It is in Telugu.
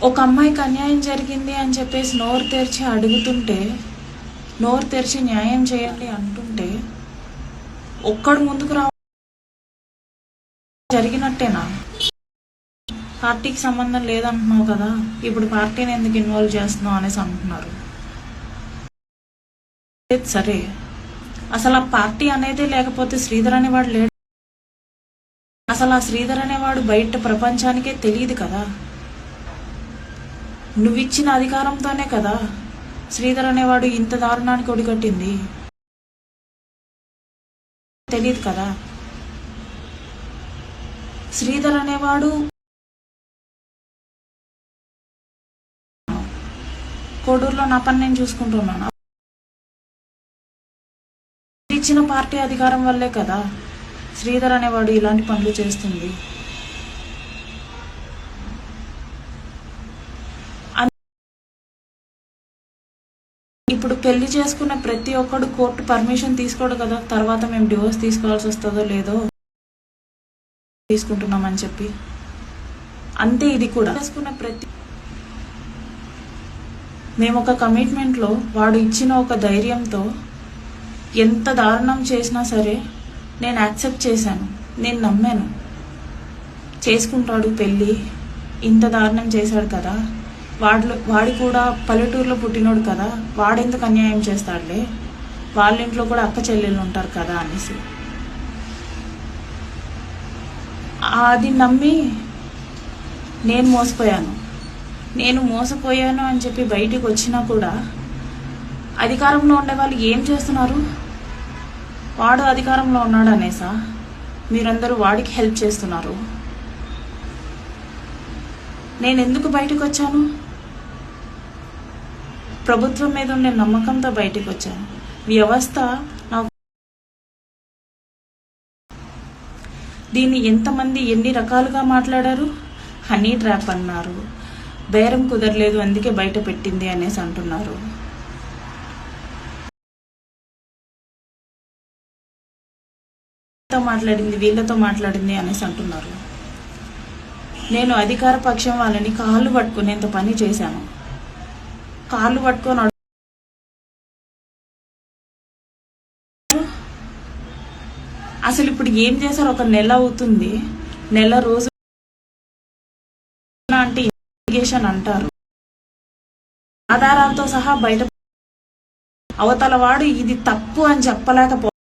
ఒక అమ్మాయికి అన్యాయం జరిగింది అని చెప్పేసి నోరు తెరిచి అడుగుతుంటే, నోరు తెరిచి న్యాయం చేయాలి అంటుంటే ఒక్కడు ముందుకు జరిగినట్టేనా? పార్టీకి సంబంధం లేదంటున్నావు కదా, ఇప్పుడు పార్టీని ఎందుకు ఇన్వాల్వ్ చేస్తున్నావు అనేసి అంటున్నారు. సరే, అసలు ఆ పార్టీ అనేది లేకపోతే శ్రీధర్ అనేవాడు లేడు. అసలు ఆ శ్రీధర్ అనేవాడు బయట ప్రపంచానికే తెలియదు కదా. నువ్విచ్చిన అధికారంతోనే కదా శ్రీధర్ అనేవాడు ఇంత దారుణానికి ఒడిగట్టింది. తెలియదు కదా. శ్రీధర్ అనేవాడు కోడూరులో నా పని నేను చూసుకుంటున్నాను. ఇచ్చిన పార్టీ అధికారం వల్లే కదా శ్రీధర్ అనేవాడు ఇలాంటి పనులు చేస్తుంది. ఇప్పుడు పెళ్లి చేసుకున్న ప్రతి ఒక్కడు కోర్టు పర్మిషన్ తీసుకోడు కదా, తర్వాత మేము డివోర్స్ తీసుకోవాల్సి వస్తుందో లేదో తీసుకుంటున్నామని చెప్పి. అంతే ఇది కూడా. చేసుకున్న మేము ఒక కమిట్మెంట్లో వాడు ఇచ్చిన ఒక ధైర్యంతో ఎంత దారుణం చేసినా సరే నేను యాక్సెప్ట్ చేశాను. నేను నమ్మాను చేసుకుంటాడు పెళ్ళి, ఇంత దారుణం చేశాడు కదా, వాడి కూడా పల్లెటూరులో పుట్టినోడు కదా, వాడెందుకు అన్యాయం చేస్తాడులే, వాళ్ళ ఇంట్లో కూడా అక్క చెల్లెళ్ళు ఉంటారు కదా అనేసి అది నమ్మి నేను మోసపోయాను అని చెప్పి బయటికి వచ్చినా కూడా అధికారంలో ఉండే వాళ్ళు ఏం చేస్తున్నారు? వాడు అధికారంలో ఉన్నాడు అనేసా మీరందరూ వాడికి హెల్ప్ చేస్తున్నారు. నేను ఎందుకు బయటకు వచ్చాను? ప్రభుత్వం మీద ఉండే నమ్మకంతో బయటకు వచ్చాను. వ్యవస్థ నాకు దీన్ని ఎంతమంది ఎన్ని రకాలుగా మాట్లాడారు. హనీ ట్రాప్ అన్నారు, బేరం కుదరలేదు అందుకే బయట పెట్టింది అనేసి అంటున్నారు. మాట్లాడింది వీళ్ళతో మాట్లాడింది అనేసి అంటున్నారు. నేను అధికార పక్షం వాళ్ళని కాళ్ళు పట్టుకునేంత పని చేశాను. కాళ్ళు పట్టుకొని అసలు ఇప్పుడు ఏం చేశారు? ఒక నెల అవుతుంది, నెల రోజు అంటే ఇన్వెస్టిగేషన్ అంటారు, ఆధారాలతో సహా బయట అవతల వాడు ఇది తప్పు అని చెప్పలేకపోతే